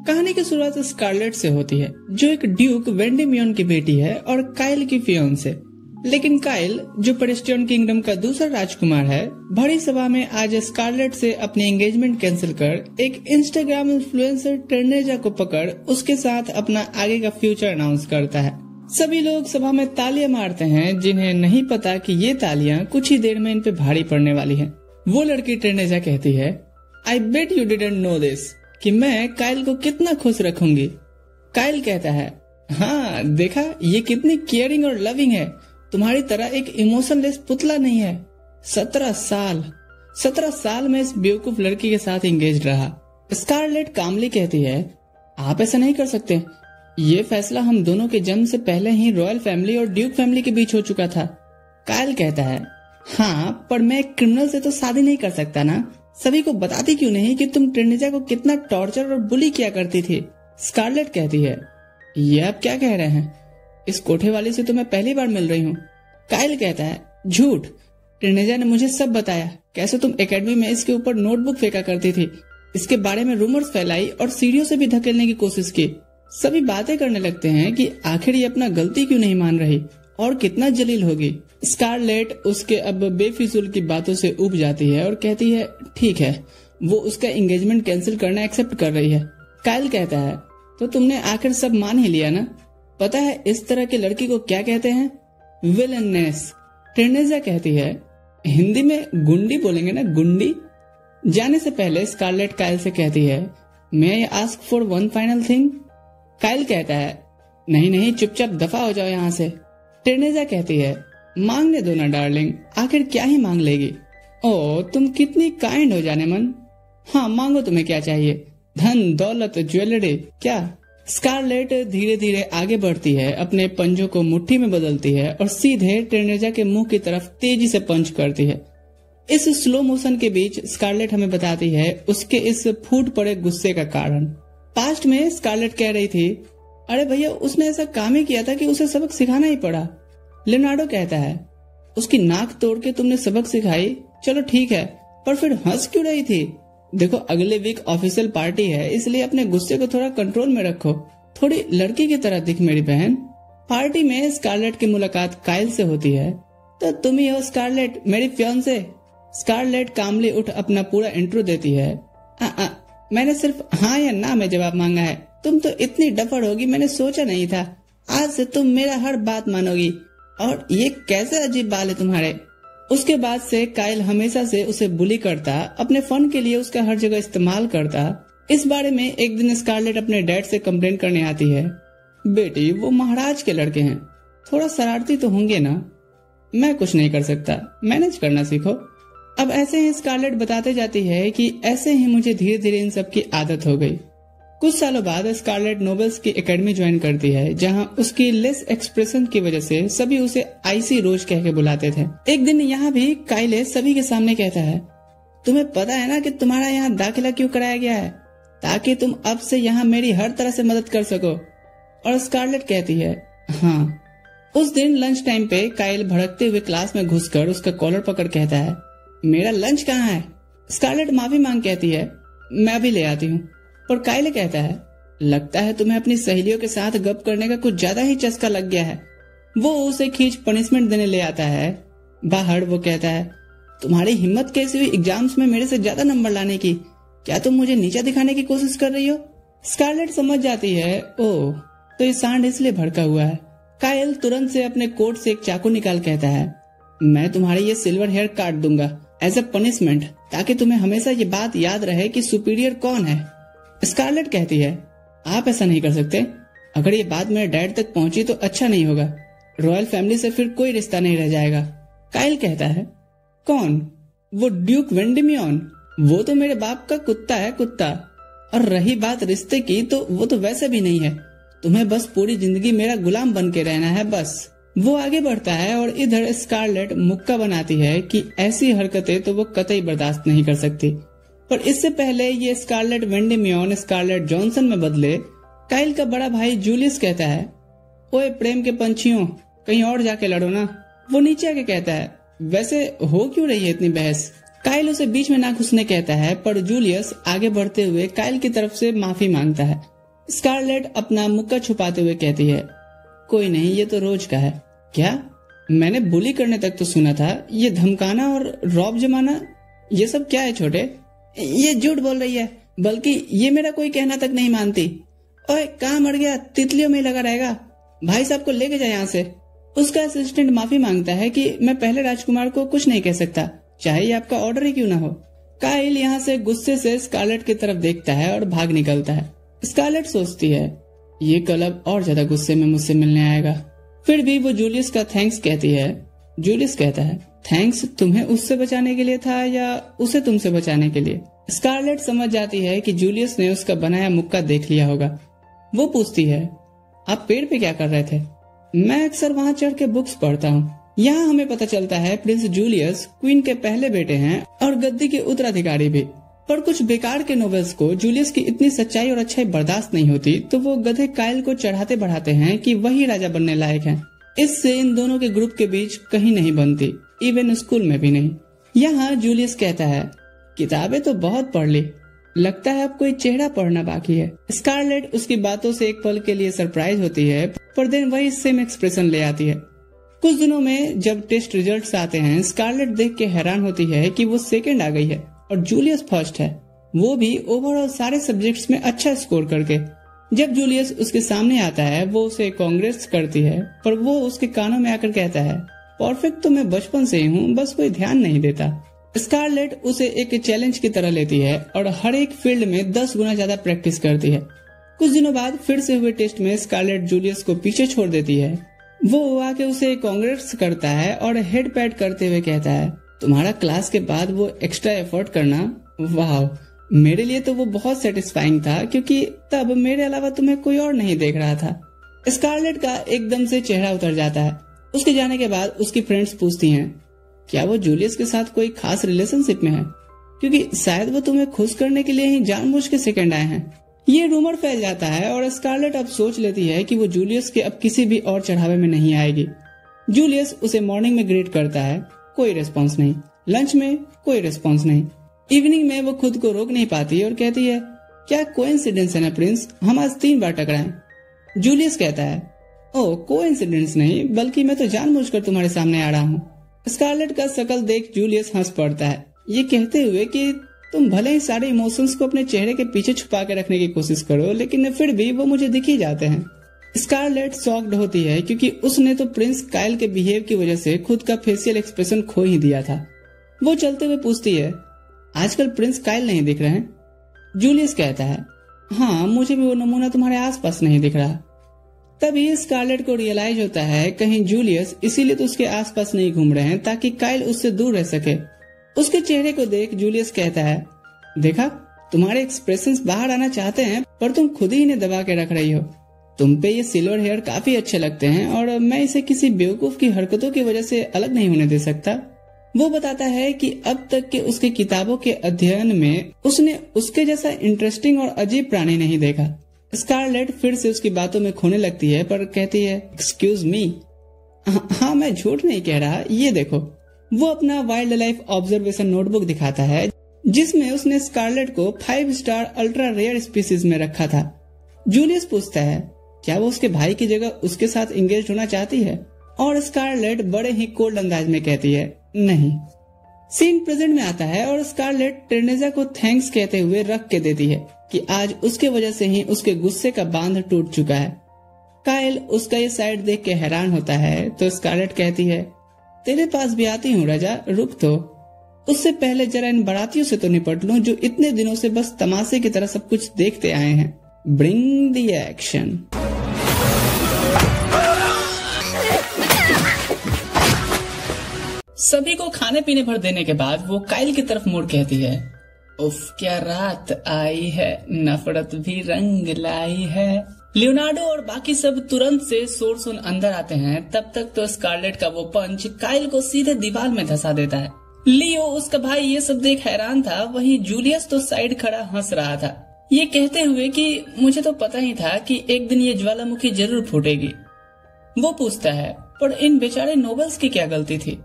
कहानी की शुरुआत स्कारलेट से होती है, जो एक ड्यूक वेंडेमियन की बेटी है और काइल की फियांसे। लेकिन काइल, जो प्रेस्टियन किंगडम का दूसरा राजकुमार है, बड़ी सभा में आज स्कारलेट से अपनी एंगेजमेंट कैंसिल कर एक इंस्टाग्राम इन्फ्लुएंसर टर्नेजा को पकड़ उसके साथ अपना आगे का फ्यूचर अनाउंस करता है। सभी लोग सभा में तालियां मारते हैं, जिन्हें नहीं पता कि ये तालियां कुछ ही देर में इन पे भारी पड़ने वाली हैं। वो लड़की टर्नेजा कहती है, I bet you didn't know this, कि मैं काइल को कितना खुश रखूंगी। काइल कहता है, हाँ देखा, ये कितनी केयरिंग और लविंग है, तुम्हारी तरह एक इमोशनलेस पुतला नहीं है। 17 साल में इस बेवकूफ लड़की के साथ एंगेज रहा। स्कारलेट कामली कहती है, आप ऐसा नहीं कर सकते, ये फैसला हम दोनों के जन्म से पहले ही रॉयल फैमिली और ड्यूक फैमिली के बीच हो चुका था। काइल कहता है, हाँ पर मैं एक क्रिमिनल से तो शादी नहीं कर सकता ना। सभी को बताती क्यों नहीं कि तुम टर्नेजा को कितना टॉर्चर और बुली किया करती थी। स्कारलेट कहती है, ये आप क्या कह रहे हैं, इस कोठे वाली से तो मैं पहली बार मिल रही हूँ। काइल कहता है, झूठ, टर्नेजा ने मुझे सब बताया, कैसे तुम एकेडमी में इसके ऊपर नोटबुक फेंका करती थी, इसके बारे में रूमर्स फैलाई और सीढ़ियों से भी धकेलने की कोशिश की। सभी बातें करने लगते हैं कि आखिर ये अपना गलती क्यों नहीं मान रही और कितना जलील होगी। स्कारलेट उसके अब बेफिजूल की बातों से उब जाती है और कहती है, ठीक है, वो उसका एंगेजमेंट कैंसिल करना एक्सेप्ट कर रही है। काइल कहता है, तो तुमने आखिर सब मान ही लिया ना। पता है इस तरह की लड़की को क्या कहते हैं, विलनेस। टर्नेजा कहती है, हिंदी में गुंडी बोलेंगे ना, गुंडी। जाने से पहले स्कारलेट काइल से कहती है, may I ask for one final thing. Kyle कहता है, नहीं चुपचाप दफा हो जाओ यहाँ से। टर्नेजा कहती है, मांगने दो ना डार्लिंग, आखिर क्या ही मांग लेगी। ओ तुम कितनी काइंड हो जाने मन। हाँ मांगो, तुम्हें क्या चाहिए, धन दौलत ज्वेलरी क्या। स्कारलेट धीरे धीरे आगे बढ़ती है, अपने पंजों को मुट्ठी में बदलती है और सीधे टर्नेजा के मुंह की तरफ तेजी से पंच करती है। इस स्लो मोशन के बीच स्कारलेट हमें बताती है उसके इस फूट पड़े गुस्से का कारण। पास्ट में स्कारलेट कह रही थी, अरे भैया उसने ऐसा काम ही किया था कि उसे सबक सिखाना ही पड़ा। लियोनार्डो कहता है, उसकी नाक तोड़ के तुमने सबक सिखाई, चलो ठीक है, पर फिर हंस क्यों रही थी। देखो अगले वीक ऑफिशियल पार्टी है, इसलिए अपने गुस्से को थोड़ा कंट्रोल में रखो, थोड़ी लड़की की तरह दिख मेरी बहन। पार्टी में स्कारलेट की मुलाकात काइल से होती है। तो तुम ही हो स्कारलेट, मेरी फियांसे। स्कारलेट कामली उठ अपना पूरा इंट्रो देती है। मैंने सिर्फ हाँ या ना में जवाब मांगा है, तुम तो इतनी डफर होगी मैंने सोचा नहीं था। आज से तुम मेरा हर बात मानोगी, और ये कैसे अजीब बाल है तुम्हारे। उसके बाद से काइल हमेशा से उसे बुली करता, अपने फन के लिए उसका हर जगह इस्तेमाल करता। इस बारे में एक दिन स्कारलेट अपने डैड से कंप्लेंट करने आती है, बेटी वो महाराज के लड़के हैं, थोड़ा शरारती तो होंगे ना। मैं कुछ नहीं कर सकता, मैनेज करना सीखो। अब ऐसे ही स्कारलेट बताते जाती है कि ऐसे ही मुझे धीरे धीरे इन सब की आदत हो गई। कुछ सालों बाद स्कारलेट नोबल्स की एकेडमी ज्वाइन करती है, जहां उसकी लेस एक्सप्रेशन की वजह से सभी उसे आईसी रोज कह के बुलाते थे। एक दिन यहाँ भी काइले सभी के सामने कहता है, तुम्हें पता है ना कि तुम्हारा यहाँ दाखिला क्यों कराया गया है, ताकि तुम अब से यहाँ मेरी हर तरह से मदद कर सको। और स्कारलेट कहती है, हाँ। उस दिन लंच टाइम पे काइल भड़कते हुए क्लास में घुसकर उसका कॉलर पकड़ कहता है, मेरा लंच कहाँ है। स्कारलेट माफी मांग कहती है, मैं भी ले आती हूँ। और काइल कहता है, लगता है तुम्हें अपनी सहेलियों के साथ गप करने का कुछ ज्यादा ही चस्का लग गया है। वो उसे खींच पनिशमेंट देने ले आता है। बाहर वो कहता है, तुम्हारी हिम्मत कैसी हुई एग्जाम्स में मेरे से ज्यादा नंबर लाने की, क्या तुम मुझे नीचा दिखाने की कोशिश कर रही हो। स्कारलेट समझ जाती है, ओह तो ये सांड इसलिए भड़का हुआ है। काइल तुरंत से अपने कोट से एक चाकू निकाल कहता है, मैं तुम्हारी ये सिल्वर हेयर काट दूंगा एज ए पनिशमेंट, ताकि तुम्हें हमेशा ये बात याद रहे कि सुपीरियर कौन है। स्कारलेट कहती है, आप ऐसा नहीं कर सकते, अगर ये बात मेरे डैड तक पहुंची तो अच्छा नहीं होगा, रॉयल फैमिली से फिर कोई रिश्ता नहीं रह जाएगा। काइल कहता है, कौन, वो ड्यूक वेंडेमियन, वो तो मेरे बाप का कुत्ता है, कुत्ता। और रही बात रिश्ते की, तो वो तो वैसे भी नहीं है, तुम्हें बस पूरी जिंदगी मेरा गुलाम बन के रहना है बस। वो आगे बढ़ता है और इधर स्कारलेट मुक्का बनाती है कि ऐसी हरकतें तो वो कतई बर्दाश्त नहीं कर सकती। पर इससे पहले ये स्कारलेट वेंडेमियन स्कारलेट जॉनसन में बदले, काइल का बड़ा भाई जूलियस कहता है, ओए प्रेम के पंछियों, कहीं और जाके लड़ो ना। वो नीचे आके कहता है, वैसे हो क्यों रही है इतनी बहस। काइल उसे बीच में ना घुसने कहता है, पर जूलियस आगे बढ़ते हुए काइल की तरफ से माफी मांगता है। स्कारलेट अपना मुक्का छुपाते हुए कहती है, कोई नहीं, ये तो रोज का है। क्या? मैंने बुली करने तक तो सुना था, ये धमकाना और रौब जमाना ये सब क्या है छोटे? ये झूठ बोल रही है, बल्कि ये मेरा कोई कहना तक नहीं मानती। ओए कहाँ मर गया, तितलियों में लगा रहेगा, भाई साहब को लेके जाए यहाँ से। उसका असिस्टेंट माफी मांगता है कि मैं पहले राजकुमार को कुछ नहीं कह सकता, चाहे ये आपका ऑर्डर ही क्यों ना हो। काइल यहाँ से गुस्से से स्कारलेट की तरफ देखता है और भाग निकलता है। स्कारलेट सोचती है, ये कल अब और ज्यादा गुस्से में मुझसे मिलने आएगा। फिर भी वो जूलियस का थैंक्स कहती है। जूलियस कहता है, थैंक्स तुम्हें उससे बचाने के लिए था या उसे तुमसे बचाने के लिए? स्कारलेट समझ जाती है कि जूलियस ने उसका बनाया मुक्का देख लिया होगा। वो पूछती है, आप पेड़ पे क्या कर रहे थे? मैं अक्सर वहाँ चढ़ के बुक्स पढ़ता हूँ। यहाँ हमें पता चलता है प्रिंस जूलियस क्वीन के पहले बेटे हैं और गद्दी के उत्तराधिकारी भी। पर कुछ बेकार के नॉवेल्स को जूलियस की इतनी सच्चाई और अच्छाई बर्दाश्त नहीं होती, तो वो गधे काइल को चढ़ाते बढ़ाते हैं कि वही राजा बनने लायक हैं। इससे इन दोनों के ग्रुप के बीच कहीं नहीं बनती, इवन स्कूल में भी नहीं। यहाँ जूलियस कहता है, किताबें तो बहुत पढ़ ली, लगता है अब कोई चेहरा पढ़ना बाकी है। स्कारलेट उसकी बातों से एक पल के लिए सरप्राइज होती है, पर दिन वही सेम एक्सप्रेशन ले आती है। कुछ दिनों में जब टेस्ट रिजल्ट्स आते हैं, स्कारलेट देख के हैरान होती है कि वो सेकंड आ गई है और जूलियस फर्स्ट है, वो भी ओवरऑल सारे सब्जेक्ट्स में अच्छा स्कोर करके। जब जूलियस उसके सामने आता है, वो उसे कांग्रेस करती है, पर वो उसके कानों में आकर कहता है, परफेक्ट तो मैं बचपन से ही हूँ, बस कोई ध्यान नहीं देता। स्कारलेट उसे एक चैलेंज की तरह लेती है और हर एक फील्ड में 10 गुना ज्यादा प्रैक्टिस करती है। कुछ दिनों बाद फिर से हुए टेस्ट में स्कारलेट जूलियस को पीछे छोड़ देती है। वो आके उसे कांग्रेस करता है और हेड पैट करते हुए कहता है, तुम्हारा क्लास के बाद वो एक्स्ट्रा एफर्ट करना, वाह, मेरे लिए तो वो बहुत सेटिस्फाइंग था, क्योंकि तब मेरे अलावा तुम्हें कोई और नहीं देख रहा था। स्कारलेट का एकदम से चेहरा उतर जाता है। उसके जाने के बाद उसकी फ्रेंड्स पूछती हैं, क्या वो जूलियस के साथ कोई खास रिलेशनशिप में है, क्योंकि शायद वो तुम्हें खुश करने के लिए ही जानबूझ के सेकंड आए हैं। ये रूमर फैल जाता है और स्कारलेट अब सोच लेती है कि वो जूलियस के अब किसी भी और चढ़ावे में नहीं आएगी। जूलियस उसे मॉर्निंग में ग्रीट करता है, कोई रिस्पॉन्स नहीं। लंच में कोई रिस्पॉन्स नहीं। इवनिंग में वो खुद को रोक नहीं पाती और कहती है, क्या कोइंसिडेंस है ना प्रिंस, हम आज 3 बार टकराए। जूलियस कहता है, ओह कोइंसिडेंस नहीं, बल्कि मैं तो जानबूझकर तुम्हारे सामने आ रहा हूँ। स्कारलेट का शकल देख जूलियस हंस पड़ता है, ये कहते हुए कि तुम भले ही सारे इमोशंस को अपने चेहरे के पीछे छुपा के रखने की कोशिश करो, लेकिन फिर भी वो मुझे दिख ही जाते हैं। स्कारलेट शॉक्ड होती है, क्योंकि उसने तो प्रिंस काइल के बिहेव की वजह से खुद का फेशियल एक्सप्रेशन खो ही दिया था। वो चलते हुए पूछती है, आजकल प्रिंस काइल नहीं दिख रहे हैं? जूलियस कहता है, हाँ, मुझे भी वो नमूना तुम्हारे आसपास नहीं दिख रहा। तभी स्कारलेट को रियलाइज होता है कहीं जूलियस इसीलिए तो उसके आसपास नहीं घूम रहे हैं ताकि काइल उससे दूर रह सके। उसके चेहरे को देख जूलियस कहता है, देखा, तुम्हारे एक्सप्रेशंस बाहर आना चाहते हैं, पर तुम खुद ही इन्हें दबा के रख रही हो। तुम पे ये सिल्वर हेयर काफी अच्छे लगते हैं और मैं इसे किसी बेवकूफ की हरकतों की वजह से अलग नहीं होने दे सकता। वो बताता है कि अब तक के उसके किताबों के अध्ययन में उसने उसके जैसा इंटरेस्टिंग और अजीब प्राणी नहीं देखा। स्कारलेट फिर से उसकी बातों में खोने लगती है, पर कहती है, एक्सक्यूज मी, हाँ मैं झूठ नहीं कह रहा, ये देखो। वो अपना वाइल्ड लाइफ ऑब्जर्वेशन नोटबुक दिखाता है, जिसमें उसने स्कारलेट को 5 स्टार अल्ट्रा रेयर स्पीसीज में रखा था। जूलियस पूछता है, क्या वो उसके भाई की जगह उसके साथ इंगेज होना चाहती है? और स्कारलेट बड़े ही कोल्ड अंदाज में कहती है, नहीं। सीन प्रेजेंट में आता है और स्कारलेट टेरेसा को थैंक्स कहते हुए रख के देती है कि आज उसके वजह से ही उसके गुस्से का बांध टूट चुका है। काइल उसका ये साइड देख के हैरान होता है, तो स्कारलेट कहती है, तेरे पास भी आती हूँ राजा, रुक तो। उससे पहले जरा इन बारातियों से तो निपट लूं जो इतने दिनों से बस तमाशे की तरह सब कुछ देखते आए हैं। Bring the action. सभी को खाने पीने भर देने के बाद वो काइल की तरफ मुड़ कहती है, उफ क्या रात आई है, नफरत भी रंग लाई है। लियोनार्डो और बाकी सब तुरंत से शोर सुन अंदर आते हैं। तब तक तो स्कारलेट का वो पंच काइल को सीधे दीवार में धंसा देता है। लियो उसका भाई ये सब देख हैरान था, वहीं जूलियस तो साइड खड़ा हंस रहा था, ये कहते हुए कि मुझे तो पता ही था कि एक दिन ये ज्वालामुखी जरूर फूटेगी। वो पूछता है, पर इन बेचारे नोबल्स की क्या गलती थी?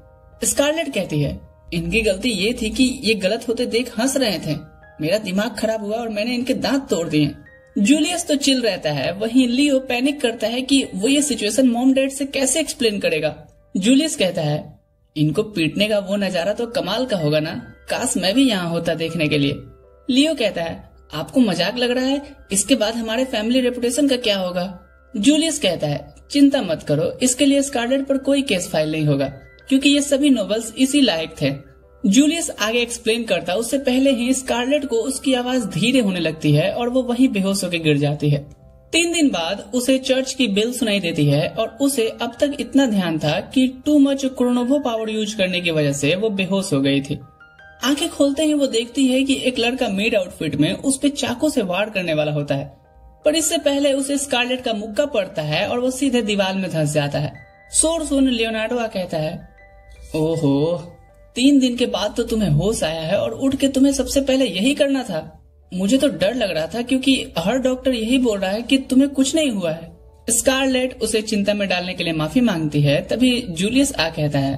स्कारलेट कहती है, इनकी गलती ये थी कि ये गलत होते देख हंस रहे थे। मेरा दिमाग खराब हुआ और मैंने इनके दांत तोड़ दिए। जूलियस तो चिल रहता है, वहीं लियो पैनिक करता है कि वो ये सिचुएशन मॉम डैड से कैसे एक्सप्लेन करेगा। जूलियस कहता है, इनको पीटने का वो नजारा तो कमाल का होगा ना, काश मैं भी यहाँ होता देखने के लिए। लियो कहता है, आपको मजाक लग रहा है, इसके बाद हमारे फैमिली रेपुटेशन का क्या होगा। जूलियस कहता है, चिंता मत करो, इसके लिए स्कारलेट पर कोई केस फाइल नहीं होगा, क्योंकि ये सभी नॉवेल्स इसी लायक थे। जूलियस आगे एक्सप्लेन करता उससे पहले ही स्कारलेट को उसकी आवाज धीरे होने लगती है और वो वहीं बेहोश होकर गिर जाती है। 3 दिन बाद उसे चर्च की बेल सुनाई देती है और उसे अब तक इतना ध्यान था कि टू मच क्रोनोवो पावर यूज करने की वजह से वो बेहोश हो गई थी। आंखें खोलते ही वो देखती है कि एक लड़का मेड आउटफिट में उस पे चाकू से वार करने वाला होता है, पर इससे पहले उसे स्कारलेट का मुक्का पड़ता है और वो सीधे दीवार में धंस जाता है। शोर सुन लियोनार्डो कहता है, ओहो, 3 दिन के बाद तो तुम्हें होश आया है और उठ के तुम्हें सबसे पहले यही करना था। मुझे तो डर लग रहा था क्योंकि हर डॉक्टर यही बोल रहा है कि तुम्हें कुछ नहीं हुआ है। स्कारलेट उसे चिंता में डालने के लिए माफी मांगती है, तभी जूलियस कहता है,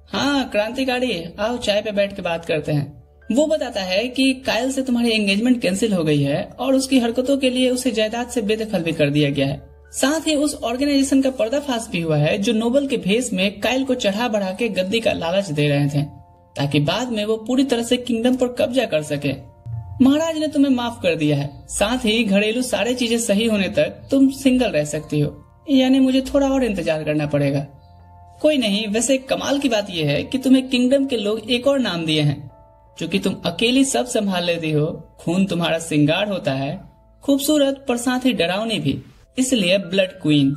हाँ क्रांतिकारी, आओ चाय पे बैठ के बात करते हैं। वो बताता है कि काइल से तुम्हारी एंगेजमेंट कैंसिल हो गई है और उसकी हरकतों के लिए उसे जायदाद से बेदखल भी कर दिया गया है। साथ ही उस ऑर्गेनाइजेशन का पर्दाफाश भी हुआ है जो नोबल के भेष में काइल को चढ़ा बढ़ा के गद्दी का लालच दे रहे थे, ताकि बाद में वो पूरी तरह से किंगडम पर कब्जा कर सके। महाराज ने तुम्हें माफ कर दिया है, साथ ही घरेलू सारी चीजें सही होने तक तुम सिंगल रह सकती हो, यानी मुझे थोड़ा और इंतजार करना पड़ेगा। कोई नहीं, वैसे कमाल की बात यह है कि तुम्हें किंगडम के लोग एक और नाम दिए हैं, क्योंकि तुम अकेली सब संभाल लेती हो, खून तुम्हारा श्रृंगार होता है, खूबसूरत पर साथ ही डरावनी भी, इसलिए ब्लड क्वीन।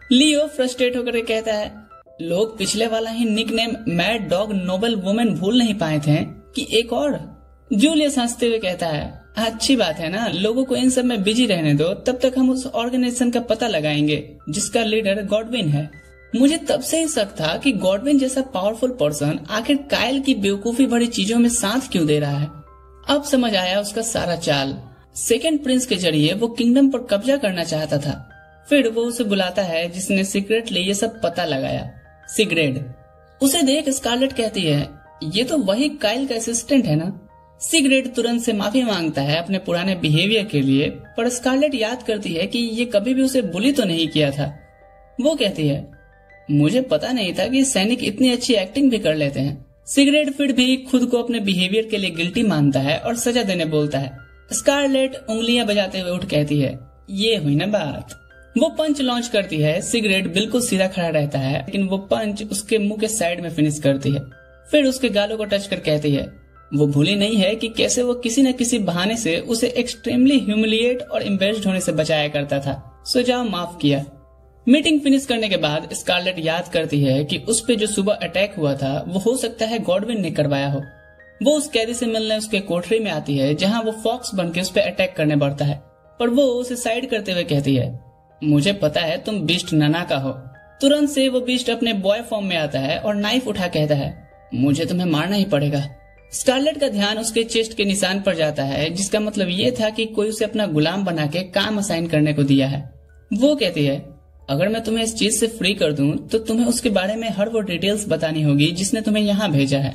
लियो फ्रस्ट्रेट होकर कहता है, लोग पिछले वाला ही nickname Mad Dog noble women भूल नहीं पाए थे कि एक और। जूलियस हंसते हुए कहता है, अच्छी बात है ना, लोगों को इन सब में बिजी रहने दो, तब तक हम उस ऑर्गेनाइजेशन का पता लगाएंगे जिसका लीडर गॉडविन है। मुझे तब से ही शक था कि गॉडविन जैसा पावरफुल पर्सन आखिर काइल की बेवकूफी भरी चीजों में साथ क्यों दे रहा है। अब समझ आया उसका सारा चाल। सेकेंड प्रिंस के जरिए वो किंगडम पर कब्जा करना चाहता था। फिर वो उसे बुलाता है जिसने सीक्रेटली ये सब पता लगाया, सिगरेड। उसे देख स्कारलेट कहती है, ये तो वही काइल का असिस्टेंट है ना। सिगरेट तुरंत से माफी मांगता है अपने पुराने बिहेवियर के लिए, पर स्कारलेट याद करती है कि ये कभी भी उसे बुली तो नहीं किया था। वो कहती है, मुझे पता नहीं था कि सैनिक इतनी अच्छी एक्टिंग भी कर लेते हैं। सिगरेट फिर भी खुद को अपने बिहेवियर के लिए गिल्टी मानता है और सजा देने बोलता है। स्कारलेट उंगलियां बजाते हुए उठ कहती है, ये हुई ना बात। वो पंच लॉन्च करती है। सिगरेट बिल्कुल सीधा खड़ा रहता है, लेकिन वो पंच उसके मुंह के साइड में फिनिश करती है। फिर उसके गालों को टच कर कहती है, वो भूली नहीं है कि कैसे वो किसी न किसी बहाने से उसे एक्सट्रीमली ह्यूमिलिएट और एम्बेरस्ड होने से बचाया करता था। सो जाओ, माफ किया। मीटिंग फिनिश करने के बाद स्कारलेट याद करती है कि उस पे जो सुबह अटैक हुआ था वो हो सकता है गॉडविन ने करवाया हो। वो उस कैदी से मिलने उसके कोठरी में आती है जहां वो फॉक्स बन के उस पे अटैक करने बढ़ता है, पर वो उसे साइड करते हुए कहती है, मुझे पता है तुम बीस्ट नना का हो। तुरंत से वो बीस्ट अपने बॉय फॉर्म में आता है और नाइफ उठा कहता है, मुझे तुम्हें मारना ही पड़ेगा। स्कारलेट का ध्यान उसके चेस्ट के निशान पर जाता है, जिसका मतलब ये था कि कोई उसे अपना गुलाम बना के काम असाइन करने को दिया है। वो कहती है, अगर मैं तुम्हें इस चीज से फ्री कर दूं तो तुम्हें उसके बारे में हर वो डिटेल्स बतानी होगी जिसने तुम्हें यहाँ भेजा है।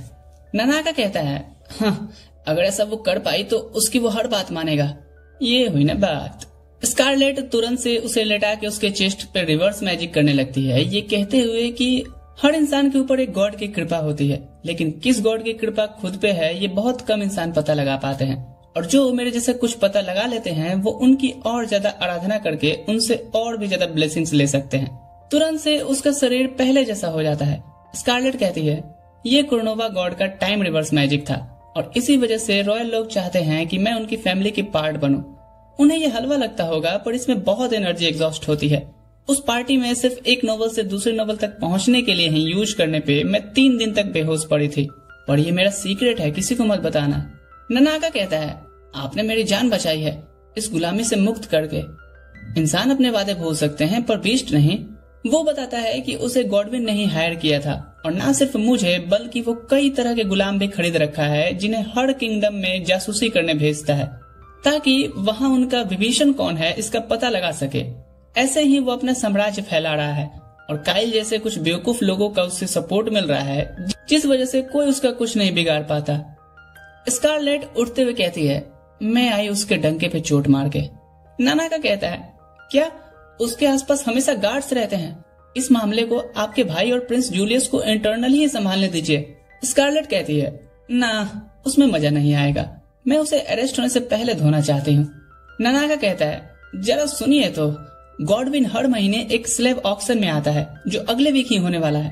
ननाका कहता है, हाँ, अगर ऐसा वो कर पाई तो उसकी वो हर बात मानेगा। ये हुई ना बात। स्कारलेट तुरंत से उसे लेटा के उसके चेस्ट पे रिवर्स मैजिक करने लगती है, ये कहते हुए कि हर इंसान के ऊपर एक गॉड की कृपा होती है, लेकिन किस गॉड की कृपा खुद पे है ये बहुत कम इंसान पता लगा पाते हैं, और जो मेरे जैसे कुछ पता लगा लेते हैं वो उनकी और ज्यादा आराधना करके उनसे और भी ज्यादा ब्लेसिंग्स ले सकते हैं। तुरंत से उसका शरीर पहले जैसा हो जाता है। स्कारलेट कहती है, ये क्रोनोवा गॉड का टाइम रिवर्स मैजिक था और इसी वजह से रॉयल लोग चाहते हैं कि मैं उनकी फैमिली की पार्ट बनूं। उन्हें ये हलवा लगता होगा, पर इसमें बहुत एनर्जी एग्जॉस्ट होती है। उस पार्टी में सिर्फ एक नोवेल से दूसरे नोवेल तक पहुंचने के लिए ही यूज करने पे मैं 3 दिन तक बेहोश पड़ी थी, पर ये मेरा सीक्रेट है, किसी को मत बताना। ननाका कहता है, आपने मेरी जान बचाई है इस गुलामी से मुक्त करके। इंसान अपने वादे भूल सकते हैं पर बीस्ट नहीं। वो बताता है कि उसे गॉडविन ने ही हायर किया था, और न सिर्फ मुझे बल्कि वो कई तरह के गुलाम भी खरीद रखा है जिन्हें हर किंगडम में जासूसी करने भेजता है, ताकि वहाँ उनका विभीषण कौन है इसका पता लगा सके। ऐसे ही वो अपना साम्राज्य फैला रहा है और काइल जैसे कुछ बेवकूफ लोगों का उससे सपोर्ट मिल रहा है, जिस वजह से कोई उसका कुछ नहीं बिगाड़ पाता। स्कारलेट उठते हुए कहती है, मैं आई उसके डंके पे चोट मार के। नानाका कहता है, क्या उसके आसपास हमेशा गार्ड्स रहते हैं? इस मामले को आपके भाई और प्रिंस जूलियस को इंटरनली ही संभालने दीजिए। स्कारलेट कहती है, ना, उसमें मजा नहीं आएगा, मैं उसे अरेस्ट होने से पहले धोना चाहती हूँ। नानाका कहता है, जरा सुनिए तो, गॉडविन हर महीने एक स्लेव ऑक्शन में आता है जो अगले वीक ही होने वाला है,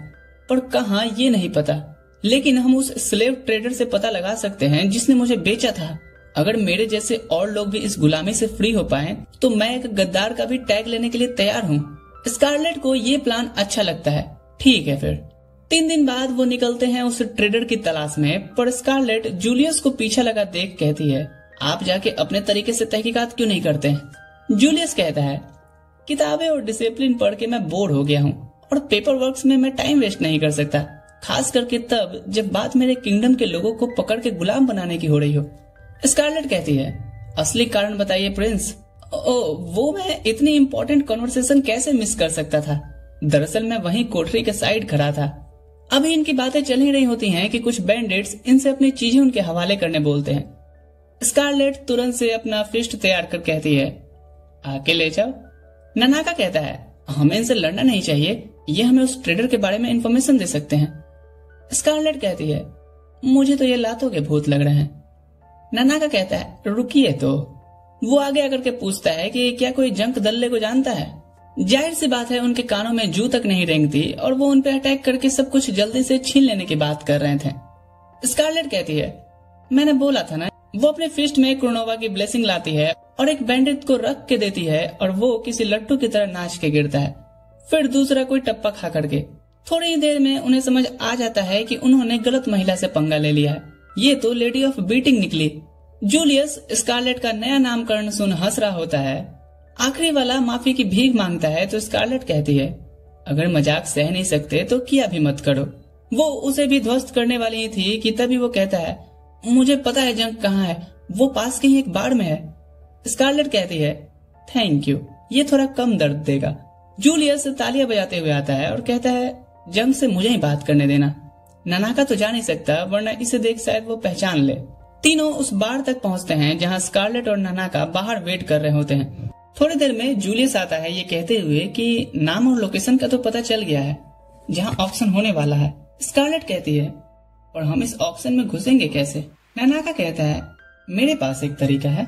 पर कहाँ ये नहीं पता, लेकिन हम उस स्लेव ट्रेडर से पता लगा सकते हैं जिसने मुझे बेचा था। अगर मेरे जैसे और लोग भी इस गुलामी से फ्री हो पाए तो मैं एक गद्दार का भी टैग लेने के लिए तैयार हूँ। स्कारलेट को ये प्लान अच्छा लगता है। ठीक है फिर 3 दिन बाद वो निकलते हैं उस ट्रेडर की तलाश में, पर स्कारलेट जूलियस को पीछे लगा देख कहती है, आप जाके अपने तरीके से तहकीकात क्यों नहीं करते हैं? जूलियस कहता है, किताबें और डिसिप्लिन पढ़ के मैं बोर हो गया हूँ और पेपर वर्क्स में मैं टाइम वेस्ट नहीं कर सकता, खास करके तब जब बात मेरे किंगडम के लोगों को पकड़ के गुलाम बनाने की हो रही हो। स्कारलेट कहती है, असली कारण बताइए प्रिंस। वो मैं इतनी इम्पोर्टेंट कॉन्वर्सेशन कैसे मिस कर सकता था? दरअसल मैं वहीं कोठरी के साइड खड़ा था। अभी इनकी बातें चल ही रही होती हैं कि कुछ बैंडिट्स इनसे अपनी चीजें उनके हवाले करने बोलते हैं। स्कारलेट तुरंत से अपना फिस्ट तैयार कर कहती है, आके ले जाओ। नानाका कहता है, हमें इनसे लड़ना नहीं चाहिए, ये हमें उस ट्रेडर के बारे में इंफॉर्मेशन दे सकते हैं। स्कारलेट कहती है, मुझे तो ये लातों के भूत लग रहे हैं। नानाका कहता है, रुकिए तो। वो आगे आकर के पूछता है कि क्या कोई जंक दल्ले को जानता है? जाहिर सी बात है उनके कानों में जू तक नहीं रेंगती और वो उन पे अटैक करके सब कुछ जल्दी से छीन लेने की बात कर रहे थे। स्कारलेट कहती है, मैंने बोला था ना। वो अपने फिस्ट में क्रोनोवा की ब्लेसिंग लाती है और एक बैंडिट को रख के देती है और वो किसी लट्टू की तरह नाच के गिरता है, फिर दूसरा कोई टप्पा खा करके। थोड़ी ही देर में उन्हें समझ आ जाता है कि उन्होंने गलत महिला से पंगा ले लिया है। ये तो लेडी ऑफ बीटिंग निकली। जूलियस स्कारलेट का नया नामकरण सुन हंस रहा होता है। आखिरी वाला माफी की भीख मांगता है तो स्कारलेट कहती है, अगर मजाक सह नहीं सकते तो किया भी मत करो। वो उसे भी ध्वस्त करने वाली ही थी कि तभी वो कहता है, मुझे पता है जंक कहाँ है, वो पास कहीं एक बाड़ में है। स्कारलेट कहती है, थैंक यू, ये थोड़ा कम दर्द देगा। जूलियस तालियां बजाते हुए आता है और कहता है, जंक से मुझे ही बात करने देना। नानाका तो जा नहीं सकता, वरना इसे देख शायद वो पहचान ले। तीनों उस बार तक पहुंचते हैं जहां स्कारलेट और नानाका बाहर वेट कर रहे होते हैं। थोड़ी देर में जूलियस आता है ये कहते हुए कि नाम और लोकेशन का तो पता चल गया है जहां ऑक्शन होने वाला है। स्कारलेट कहती है, और हम इस ऑक्शन में घुसेंगे कैसे? नानाका कहता है, मेरे पास एक तरीका है।